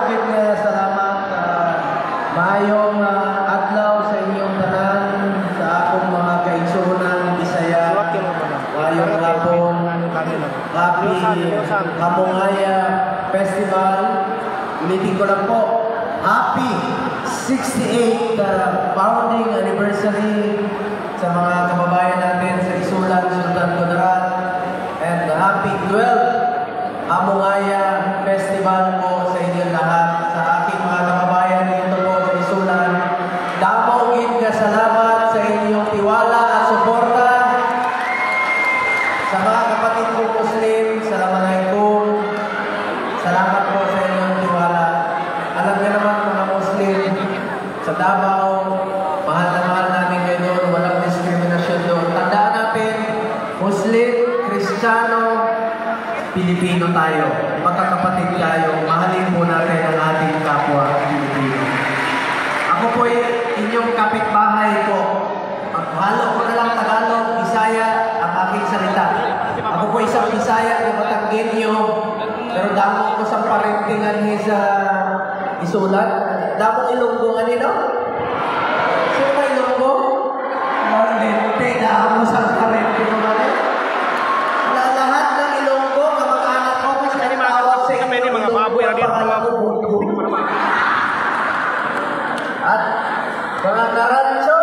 Gid nga salamat maayong adlaw sa inyong tanan sa akong mga kaigsunan Bisaya. Maayong hapon. Happy Kamungaya Festival. Ulitin ko lang po. Happy 68th founding anniversary sa mga kababayan natin sa Isulan, Sultan Kudarat. And happy 12th Kamungaya Festival po sa inyong lahat. Sa aking mga kababayan dito po sa Isulan, damo gid nga salamat sa inyong tiwala at suporta. Sa mga kapatid ko Muslim, Assalamualaikum. Salamat po sa inyong tiwala. Alam niyo naman mga Muslim, sa Davao, mahal na mahal namin kayo doon, walang diskriminasyon doon. Tandaan natin, Muslim, Kristiyano, Pilipino tayo, magkakapatid tayo, mahalin po natin ang ating kapwa Pilipino. Ako po inyong kapitbahay po. Maghalo ko na lang Tagalog, Bisaya ang aking salita. Ako po isang Bisaya na Batanggenyo, pero damo ko sa parentingan sa Isulan. Damo Ilonggo nga nino? Sino ba Ilonggo? Marlente, damo sa parentingan nga nino. Lahat ng Ilonggo, kamag-anak ko, kasi tawag sa inyo mga baboy, at mga Karancho,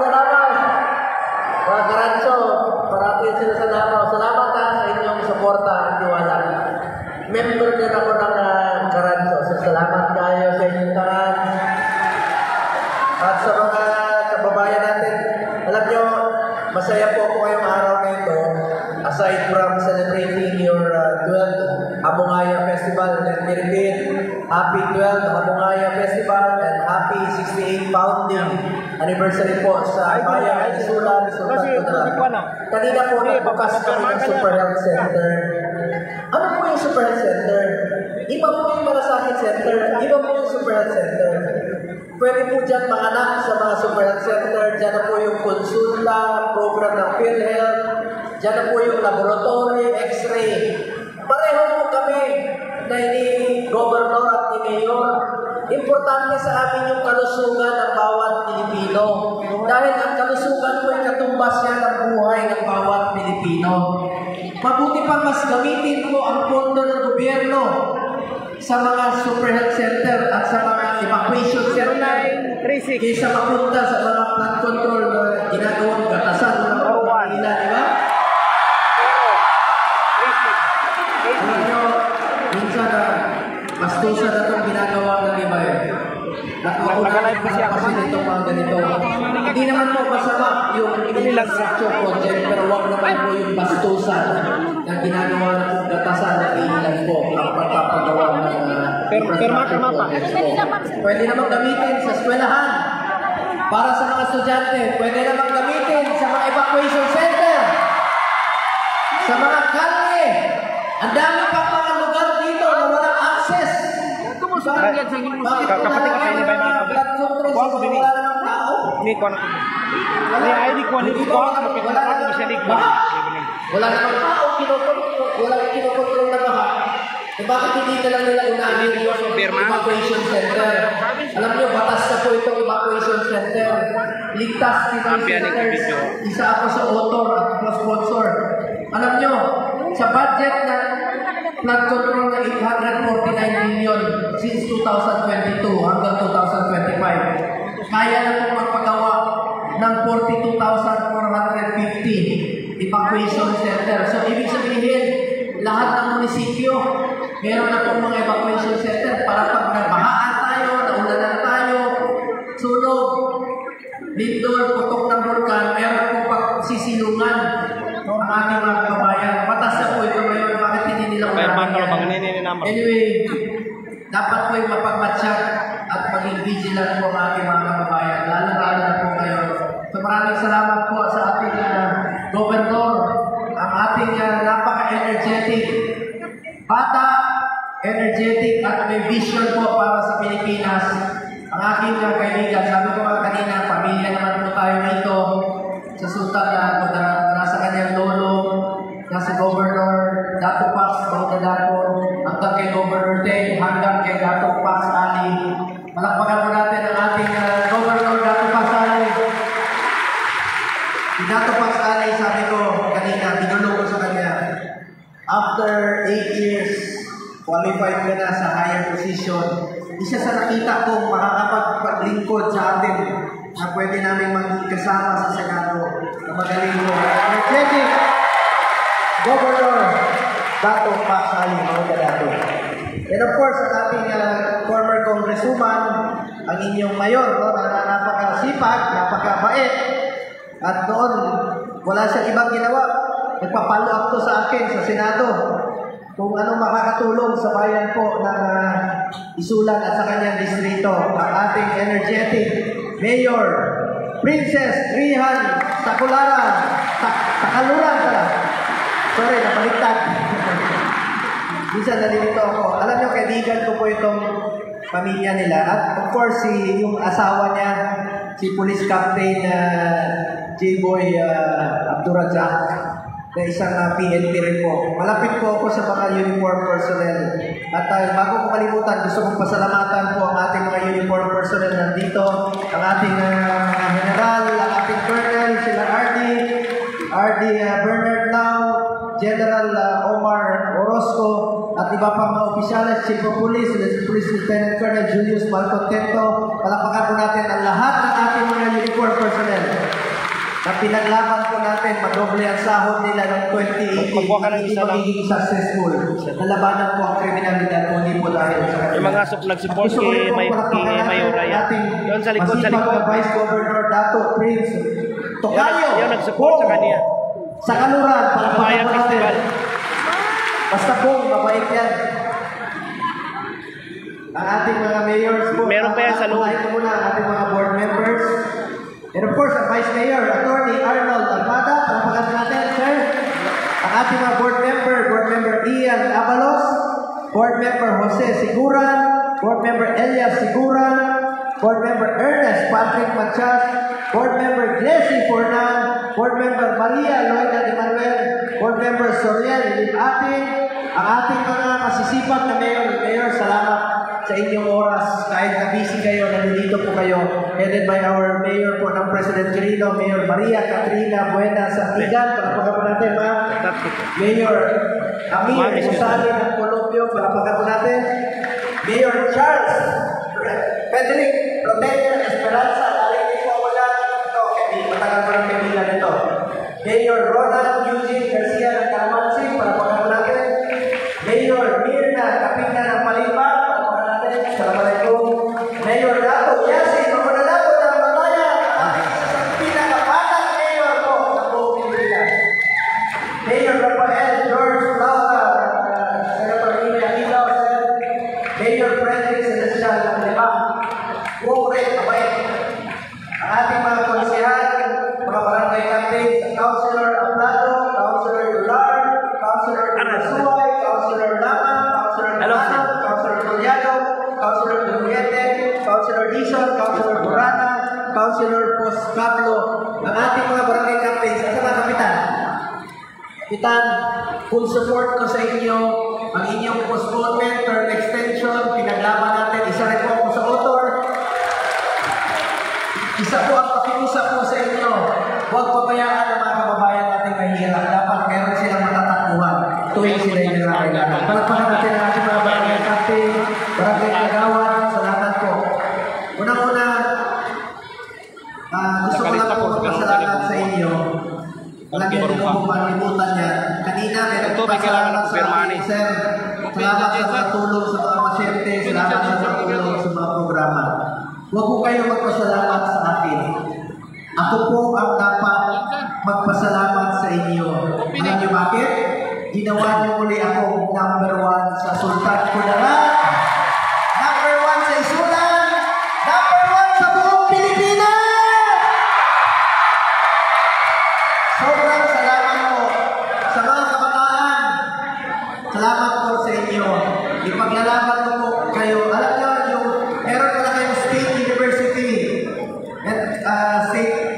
salamat. Mga Karancho, parating sila sa Davao. Salamat sa inyong suporta at tiwala. Member din ako ng Karancho. So, salamat kayo sa inyong tanan. At sa mga kababayan natin, alam nyo, masaya po ako ngayong araw na ito. Aside from celebrating your 12th Kamungaya Festival, let me repeat, happy 12th Kamungaya Festival and happy 68th founding anniversary po sa Bayan ng Isulan, Sultan Kudarat. Kanina po nagbukas kami ng Super Health Center. Ano po yung Super Health Center? Iba po yung Malasakit Center, iba po yung Super Health Center. Pwede po dyan manganak sa mga Super Health Center, dyan na po yung konsulta, program ng PhilHealth, dyan na po yung laboratory, x-ray. Pareho po kami na ni Governor at ni Mayor. Importante sa amin yung kalusugan ng bawat Pilipino. Dahil ang kalusugan po ay katumbas niya ng buhay ng bawat Pilipino. Mabuti pa mas gamitin po ang pondo ng gobyerno sa mga Super Health Center at sa mga evacuation center kaysa mapunta sa mga plant control na ginagawang gatasan ng mga kanila, di ba? Alam nyo, minsan bastusan na itong ginagawa ng iba eh. Nakuha kasi nitong mga ganito. Hindi naman po masama yung infrastructure project, pero wag naman po yung bastusan na ginagawa ng gatasan na ilan po ang pagpapagawa ng infrastructure project po. Pwede naman gamitin sa eskwelahan para sa mga estudyante. Pwede naman gamitin sa mga evacuation center, sa mga kalye. Ang dami pa mga lugar dito na walang access. Bakit kapatid ka ini ba mga blood control sa wala namang tao? Ini ko na. Ni ID ko ni ko wala namang bisa di ko. Wala namang tao wala kinokontrol na baha. Eh bakit hindi na lang nila unahin yung evacuation center? Alam niyo, batas na po itong evacuation center. Ligtas center. Isa ako sa author at sponsor. Alam niyo, sa budget na flood control na 849 million since 2022 hanggang 2025. Kaya na itong magpagawa ng 42,450 evacuation center. So, ibig sabihin, lahat ng munisipyo, meron na itong mga evacuation center para pag nabahaan tayo, naulanan tayo, sunog, lindol, putok ng bulkan, meron pong pagsisilungan ng ating mga kabayan. Batas na po ito ngayon, bakit hindi nila Anyway, dapat po yung mapagmatsyag at maging vigilant po ang ating mga kababayan. Lalo-lalo na po kayo. So maraming salamat po sa ating Governor, ang ating napaka-energetic, bata, energetic at may vision po para sa Pilipinas. Ang aking kaibigan, sabi ko kanina, pamilya naman po tayo dito sa Sultan Kudarat. Nasa kanyang lolo, na si Governor Dato Pax Bautadato, hanggang kay Governor Teng, hanggang kay Dato Pax Ali. Malakpakan po natin ang ating Governor Dato Pax Ali. Si Dato Pax Ali, sabi ko kanina, tinulong ko sa kanya. After 8 years, qualified ka na sa higher position. Isa sa nakita kong makakapagpaglingkod sa atin na pwede namin magkasama sa Senado na magaling mo. Energetic Governor Dato Pax Ali Bautadato. And of course, ang ating former congresswoman, ang inyong mayor, no, na napakasipag, napakabait. At doon, wala siyang ibang ginawa. Nagpapalo up to sa akin sa Senado kung ano makakatulong sa bayan po ng Isulan at sa kanyang distrito. Ang ating energetic Mayor Princess Rihan Sakularan. Sakaluran pala. Sorry, napaliktad. Minsan nalilito ako. Alam niyo, kaibigan ko po itong pamilya nila. At of course, yung asawa niya, si Police Captain J-Boy Abdurazak, na isang PNP rin po. Malapit po ako sa mga uniform personnel. At bago ko kalimutan, gusto kong pasalamatan po ang ating mga uniform personnel nandito, ang ating general, ang ating colonel, sila RD Bernard Lau, General Omar Orozco, at iba pang mga opisyalis, Chief of Police, Police Lieutenant Colonel Julius Malcontento. Palakpakan po natin ang lahat ng ating mga uniform personnel na pinaglaban po natin, madoble ang sahod nila ng 2018, hindi magiging successful. Nalabanan po ang kriminalidad kung hindi po dahil sa kanila. Yung mga nag-support kay Mayor Raya. Yun sa likod, Vice Governor Dato Prince Tocayo. Yun nag-support sa kanya. Sa Kaluran, Bayan Festival. Basta po, mabait yan. Ang ating mga mayors po. Meron pa yan sa loob. Ito muna ang ating mga board members. And of course, ang Vice Mayor, Attorney Arnold Almada, palapakan natin, sir. Ang ating mga board member Ian Abalos, board member Jose Siguran, board member Elias Siguran, board member Ernest Patrick Machas, board member Jesse Fornan, board member Maria Loida de Manuel, board member Soriel Lipating, ang ating mga masisipag na mayor, salamat sa inyong oras, kahit na busy kayo, nandito po kayo, headed by our mayor po ng President Quirino, Mayor Maria Catrina Buena Santigan, palapakan po natin, Mayor Amir Musali ng Columbio, palapakan po natin, Mayor Charles Frederick Rotelio Esperanza, narinig po ako dyan, matagal pa ng kaibigan nito, Mayor Ronald Eugene Garcia ng Calmansi, palapakan po natin, Mayor Mirna Kapitna ng Palipag, Assalamualaikum. Mayor Dato Yasi Bautadato ng Malaya, ang pinakabatang mayor po sa buong Pilipinas. Mayor Rafael George Laura, Senator Ina Ilaw, Mayor Frederick Celestial ng Libang, Buong Kabait. Ang ating mga konsehal, mga barangay captains, Councilor Aplado, Councilor Dular, Councilor Anasuay, Councilor Lama, Councilor Manalo, Councilor Tuliado, Councilor Duguete, Councilor Dison, Councilor Burana, Councilor Poscablo, ang ating mga barangay captains. Asa mga kapitan? Kapitan, full support ko sa inyo, ang inyong postponement, term extension, pinaglaban natin, isa rin po ako sa author. Isa po ang pakiusap po sa inyo, huwag pabayaan ang mga kababayan natin mahirap. Dapat meron silang matatakbuhan tuwing sila yung nangangailangan. Palagpakan natin ang ating mga barangay captain, barangay kagawan, salamat po. Unang-una, gusto ko lang po magpasalamat sa inyo. Walang hindi ko po malimutan yan. Kanina may nagpasalamat sa akin, sir. Salamat sa pagtulong sa mga masyente, salamat sa pagtulong sa mga programa. Huwag po kayo magpasalamat sa akin. Ako po ang dapat magpasalamat sa inyo. Alam niyo bakit? Ginawa niyo muli ako number 1 sa Sultan Kudarat, number 1 sa Isulan, number 1 sa buong Pilipinas! Sobrang salamat po sa mga kabataan. Salamat po sa inyo. Ipaglalaban ko po kayo. Alam niyo, meron pala kayong state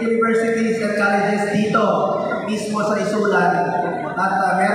universities and colleges dito, mismo sa Isulan. At meron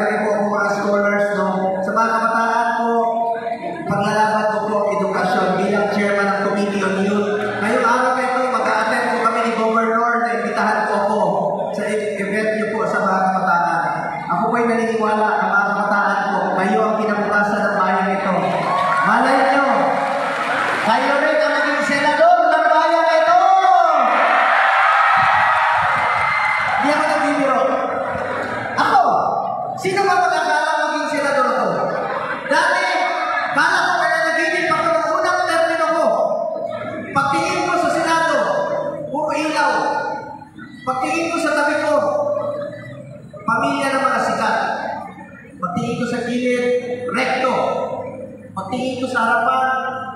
Pagtingin ko sa harapan,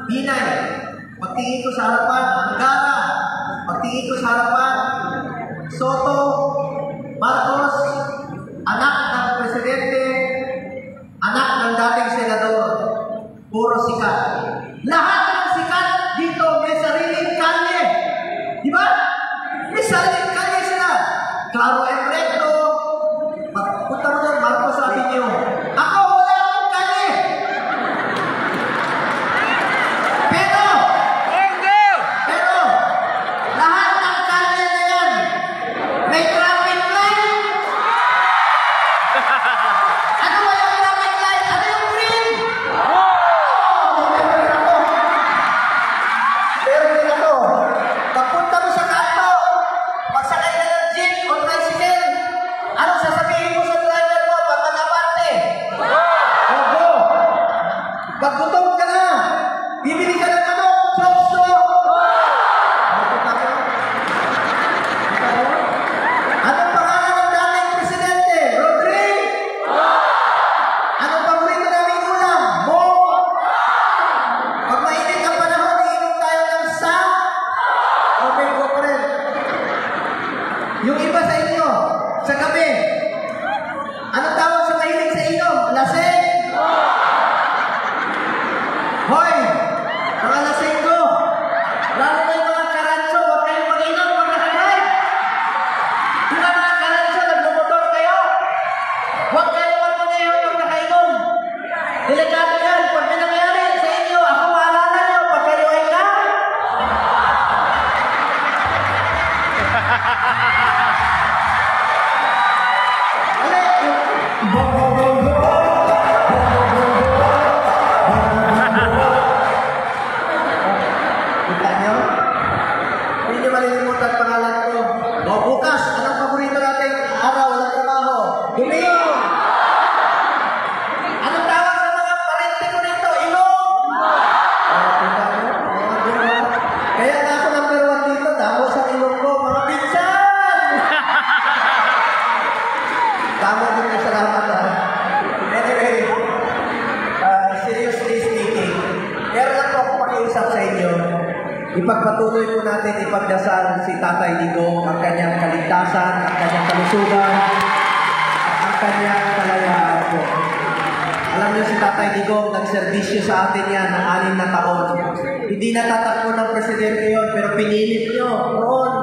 Binay. Pagtingin ko sa harapan, Angara. Pagtingin ko sa harapan, Soto, Marcos, anak ng presidente, anak ng dating senador, puro sikat. Lahat ng sikat dito may sariling kalye. Di ba? May sariling kalye sila. Claro and recto. Punta mo doon, Marcos, sabi niyo, ako wala akong kalye. Pero, lahat ng kalye na yan, may traffic light. Ano ba yung traffic light? Ano yung green? Pero din ako, papunta mo sa kanto, magsakay ka ng jeep o tricycle, anong sasabihin mo sa driver mo pag mag-abante? Go! Pag gutom ka na, bibili ka ng ano, chopso. Anong pangalan ng dating presidente? Rodri! Anong paborito naming ulam? Mo! Pag mainit ang panahon, iinom tayo ng sang. Okay, go pa rin. Yung iba sa inyo, sa gabi, anong tawag sa mahilig sa inom? Lasing? Hoy! Mga lasing ko! Lalo na yung mga karanso, huwag kayong mag-inom, mga kanay! Di ba mga karanso, nagmumotor kayo? Huwag kayong magmaneho pag nakainom! Delikado yan! Pag may nangyari sa inyo, ako maalala nyo, pag kayo ay na! Kita nyo? Hindi nyo malilimutan pangalan ko. O bukas, anong paborito nating araw ng trabaho? Domingo! Anong tawag sa mga parente ko nito? Ilong! Kita nyo? Kaya nga ako number 1 dito, damo sa ilong ko, mga pinsan! Tama din na salamat ha. Anyway, seriously speaking, meron lang po ako pakiusap sa inyo. Ipagpatuloy po natin ipagdasal si Tatay Digong, ang kanyang kaligtasan, ang kanyang kalusugan, at ang kanyang kalayaan po. Alam niyo si Tatay Digong, nagserbisyo sa atin yan ng 6 na taon. Hindi natatakbo ng presidente yon, pero pinilit niyo noon.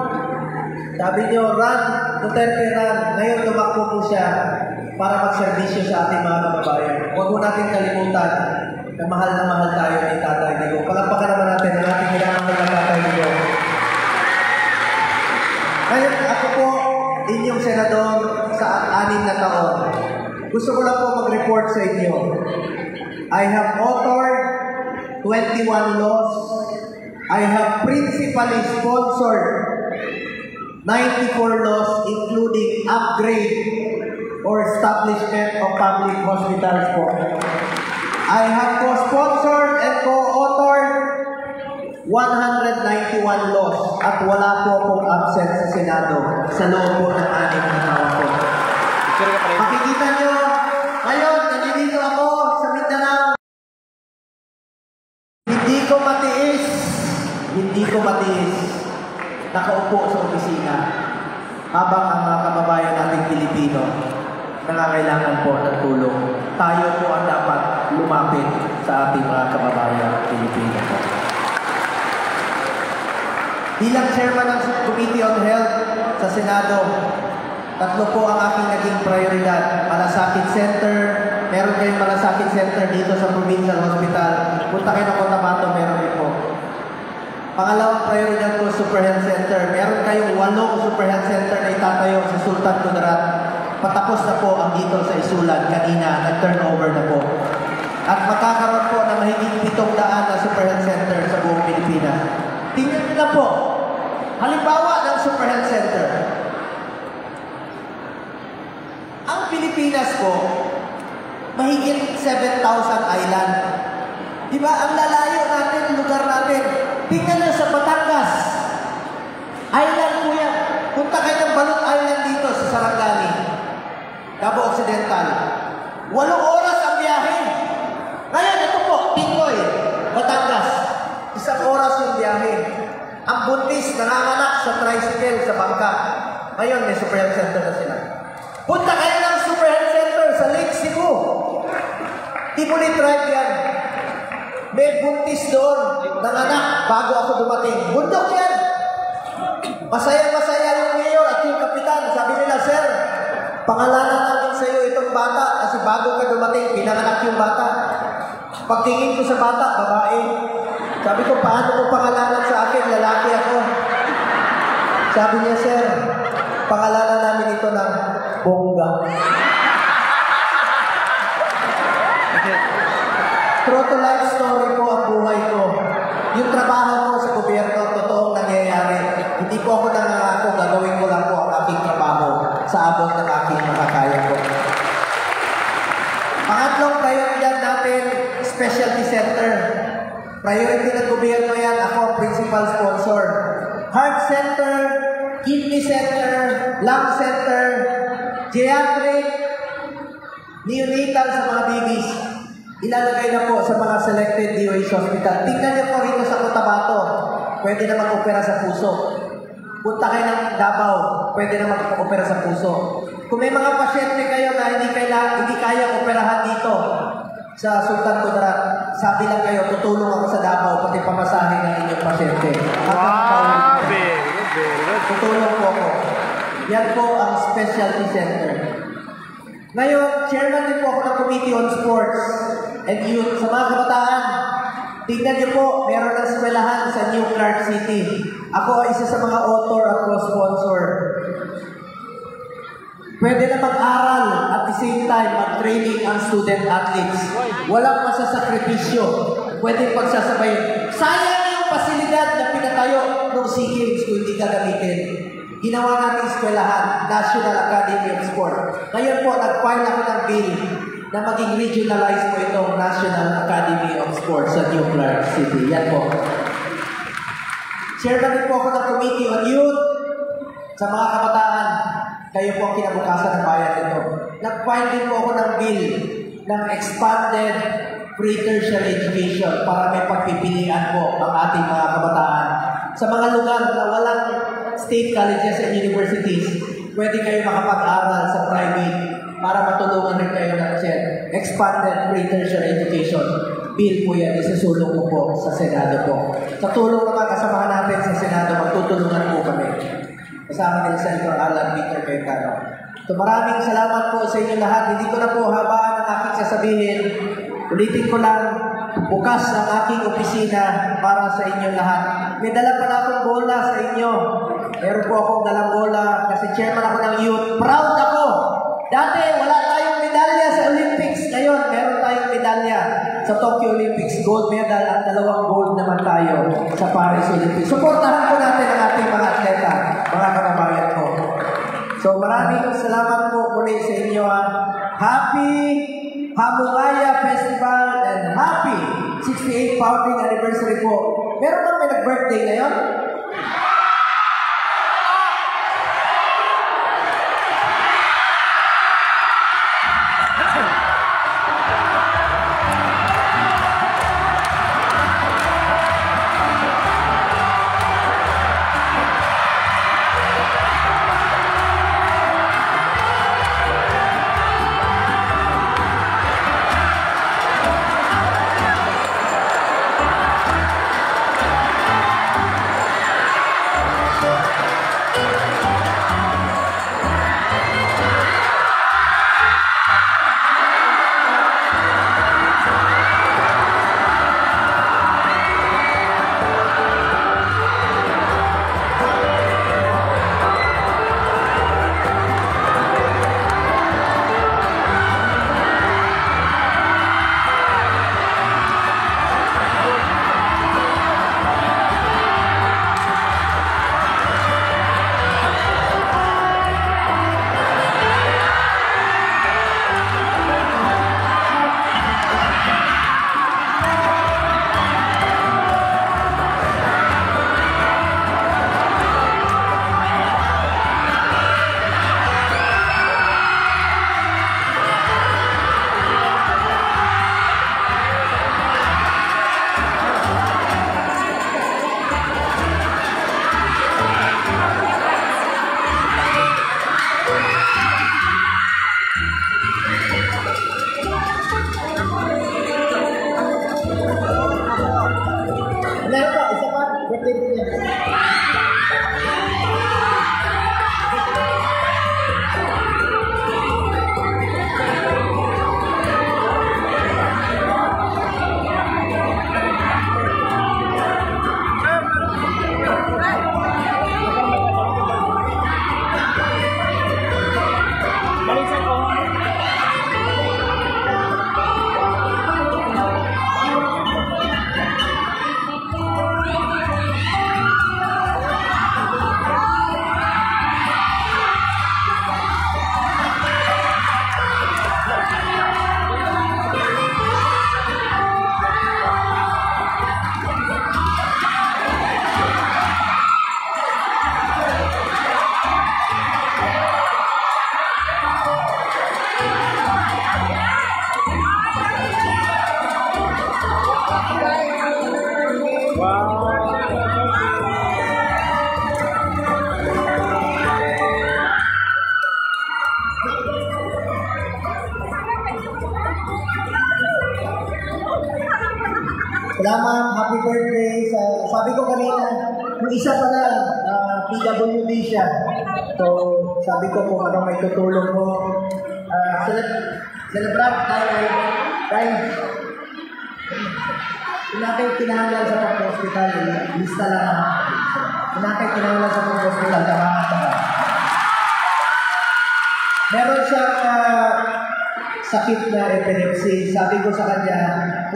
Sabi niyo, run, Duterte run. Ngayon tumakbo po siya para magserbisyo sa ating mga kababayan. Huwag mo natin kalimutan na mahal tayo ni Tatay Digong. Palakpakan naman natin ang ating minamahal na Tatay Digong. Ngayon, ako po, inyong senador sa 6 na taon. Gusto ko lang po mag-report sa inyo. I have authored 21 laws. I have principally sponsored 94 laws, including upgrade or establishment of public hospitals po. I have co-sponsored and co-authored 191 laws at wala po akong absent sa Senado sa loob po ng 6 na taon po. Makikita nyo, ngayon, nandito ako sa Mindanao. Hindi ko matiis nakaupo sa opisina habang ang mga kababayan nating Pilipino nangangailangan po ng tulong. Tayo po ang dapat lumapit sa ating mga kababayan Pilipino po. Bilang chairman ng Committee on Health sa Senado, 3 po ang aking naging prioridad. Malasakit Center, meron kayong Malasakit Center dito sa Provincial Hospital. Punta kayo ng Cotabato, meron din po. Pangalawang prioridad ko, Super Health Center. Meron kayong 8 Super Health Center na itatayo sa Sultan Kudarat. Patapos na po ang dito sa Isulan. Kanina, nag-turnover na po. At magkakaroon po na mahigit 700 na Super Health Center sa buong Pilipinas. Tingnan nyo na po. Halimbawa ng Super Health Center. Ang Pilipinas po, mahigit 7,000 island. Diba? Ang lalayo natin, lugar natin. Tingnan nyo sa Batangas. Island po yan. Punta kayo ng Balot Island dito sa Sarangani. Davao Occidental. 8 oras ang biyahe. Ngayon, ito po, Tinggoy. tricycle sa bangka. Ngayon, may super health center na sila. Punta kayo ng super health center sa Lake Cebu. Di mo ni-drive yan. May buntis doon ng anak bago ako dumating. Bundok yan. Masaya-masaya yung mayor at yung kapitan. Sabi nila, sir, pangalanan namin sa iyo itong bata kasi bago ka dumating, pinanganak yung bata. Pagtingin ko sa bata, babae. Sabi ko, paano mo pangalanan sa akin? Lalaki ako. Sabi niya, sir, pangalanan namin ito ng Bongga. True to life story po ang buhay ko. Yung trabaho ko sa gobyerno, totoong nangyayari. Hindi po ako nangangako, gagawin ko lang po ang aking trabaho sa abot ng aking makakaya ko. Pangatlong prioridad natin, specialty center. Priority ng gobyerno yan, ako ang principal sponsor. Heart center, kidney center, lung center, geriatric, neonatal sa mga babies. Ilalagay na po sa mga selected DOH hospital. Tingnan niyo po rito sa Cotabato. Pwede na mag-opera sa puso. Punta kayo ng Davao. Pwede na mag-opera sa puso. Kung may mga pasyente kayo na hindi kaya operahan dito sa Sultan Kudarat, sabi lang kayo, tutulong ako sa Davao pati pamasahe ng inyong pasyente. Wow, very good. Tutulong po ako. Yan po ang specialty center. Ngayon, chairman din po ako ng Committee on Sports and Youth. Sa mga kabataan, tingnan niyo po, meron ng eskwelahan sa New Clark City. Ako ay isa sa mga author at co-sponsor. Pwede na mag-aral at the same time mag-training ang student athletes. Walang masasakripisyo. Pwede pagsasabay. Sayang yung pasilidad na pinatayo ng SEA Games kung hindi gagamitin. Ginawa natin eskwelahan, National Academy of Sport. Ngayon po, nag-file ako ng bill na maging regionalized po itong National Academy of Sport sa New Clark City. Yan po. Share namin po ako ng Committee on Youth sa mga kabataan. Kayo po ang kinabukasan ng bayan nito. Nag-file din po ako ng bill ng expanded pre-tertiary education para may pagpipilian po ang ating mga kabataan. Sa mga lugar na walang state colleges and universities, pwede kayo makapag-aral sa private para matulungan rin kayo ng expanded pre-tertiary education. Bill po yan, isusulong ko po sa Senado po. Sa tulong naman kasamahan natin sa Senado, magtutulungan po kami. Kasama nila Senator Alan Peter Cayetano. So maraming salamat po sa inyo lahat. Hindi ko na po habaan ang aking sasabihin. Ulitin ko lang, bukas ang aking opisina para sa inyo lahat. May dala pala akong bola sa inyo. Meron po akong dalang bola kasi chairman ako ng youth. Proud ako! Dati, wala tayong medalya sa Olympics. Ngayon, meron tayong medalya sa Tokyo Olympics. Gold medal at 2 gold naman tayo sa Paris Olympics. Suportahan po natin ang ating mga atleta, mga kababayan ko. So, maraming salamat po muli sa inyo. Happy Hamungaya Festival and happy 68th founding anniversary po. Meron bang may nag-birthday ngayon? Meron pa, isa pa. Birthday din niya. Balisan ko. Salamat, happy birthday. Sabi ko kanina, yung isa pa lang, PWD siya. So, sabi ko kung ano may tutulong mo. Celebrate tayo. Dahil, natin kinahanglan sa pag-hospital, lista lang. Natin kinahanglan sa pag-hospital, tama. Meron siyang sakit na epilepsy. Sabi ko sa kanya,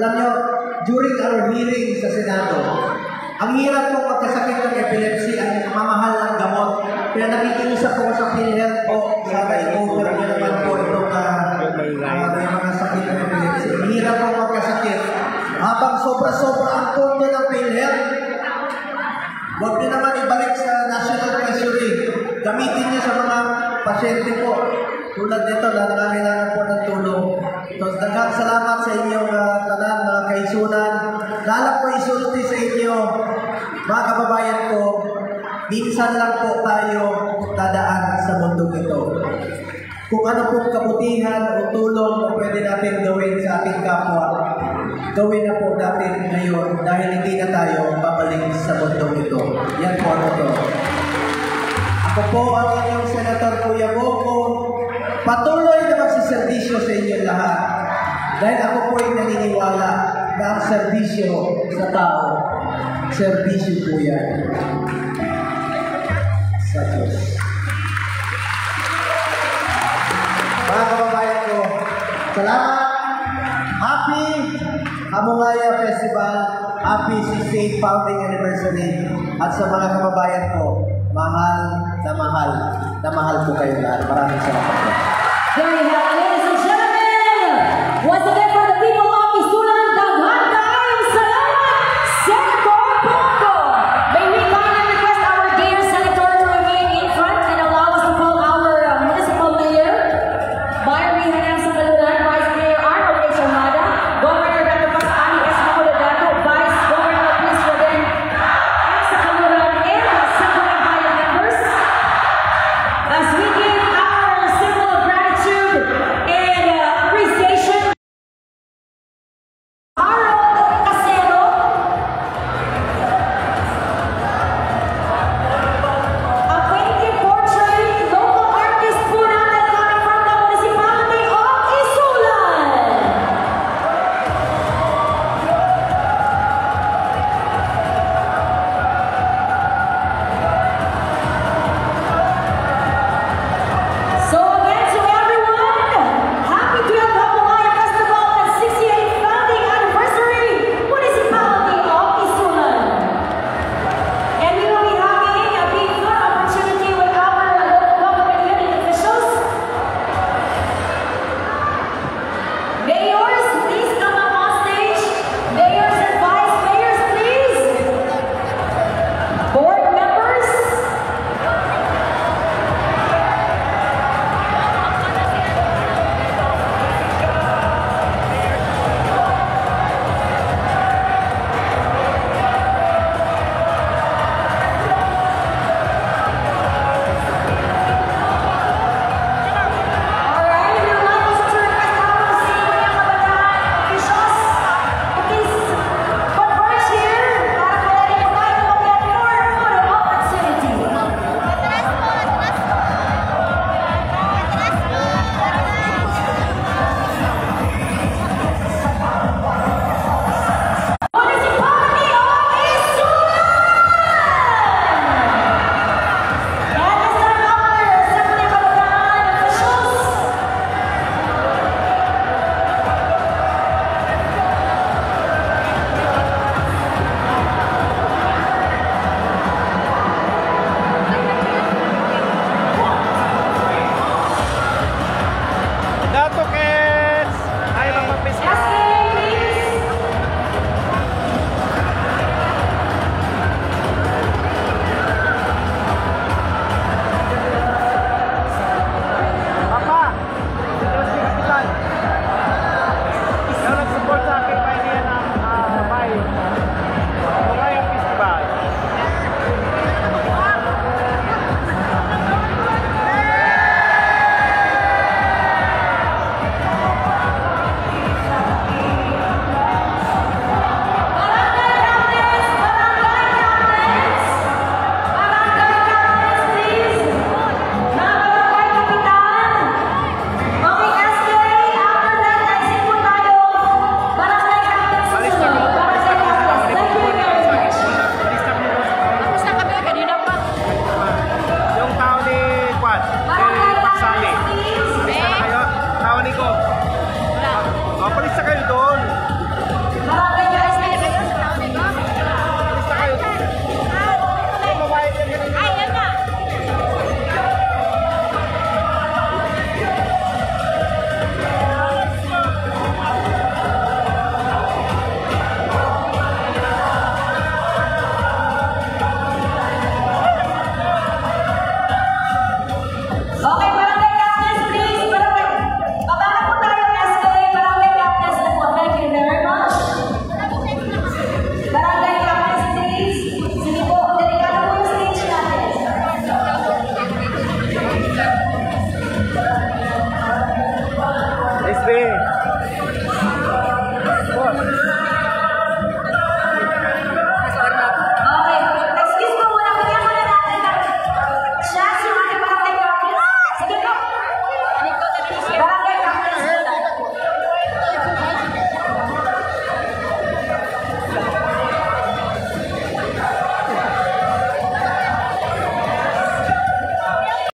alam nyo, during our hearing sa Senado, ang hirap po magkasakit ng epilepsy ay mamahal ng gamot. Kaya nakikiusap po sa PhilHealth po, sana i-cover niyo naman po itong mga sakit ng epilepsy. Ang hirap po magkasakit. Habang sobra-sobra ang pondo ng PhilHealth, huwag niyo naman ibalik sa National Treasury. Gamitin niyo sa mga pasyente po. Tulad nito na nangangailangan po ng tulong. So, daghang salamat sa inyong tanan, mga kaisunan. Lalak po isulti sa inyo, mga kababayan ko, minsan lang po tayo dadaan sa mundong ito. Kung ano pong kabutihan o tulong na pwede natin gawin sa ating kapwa, gawin na po natin ngayon dahil hindi na tayo babalik sa mundong ito. Yan po ano to. Ako po ang inyong Senator Kuya Boko. Patuloy na magsiservisyo sa inyo lahat. Dahil ako po ay naniniwala na ang serbisyo sa tao, serbisyo po yan sa Diyos. Mga kababayan ko, salamat! Happy Amungaya Festival! Happy 68th Founding Anniversary! At sa mga kababayan ko, mahal na mahal po kayo lahat. Maraming salamat po. There you have it, ladies and gentlemen. Once again.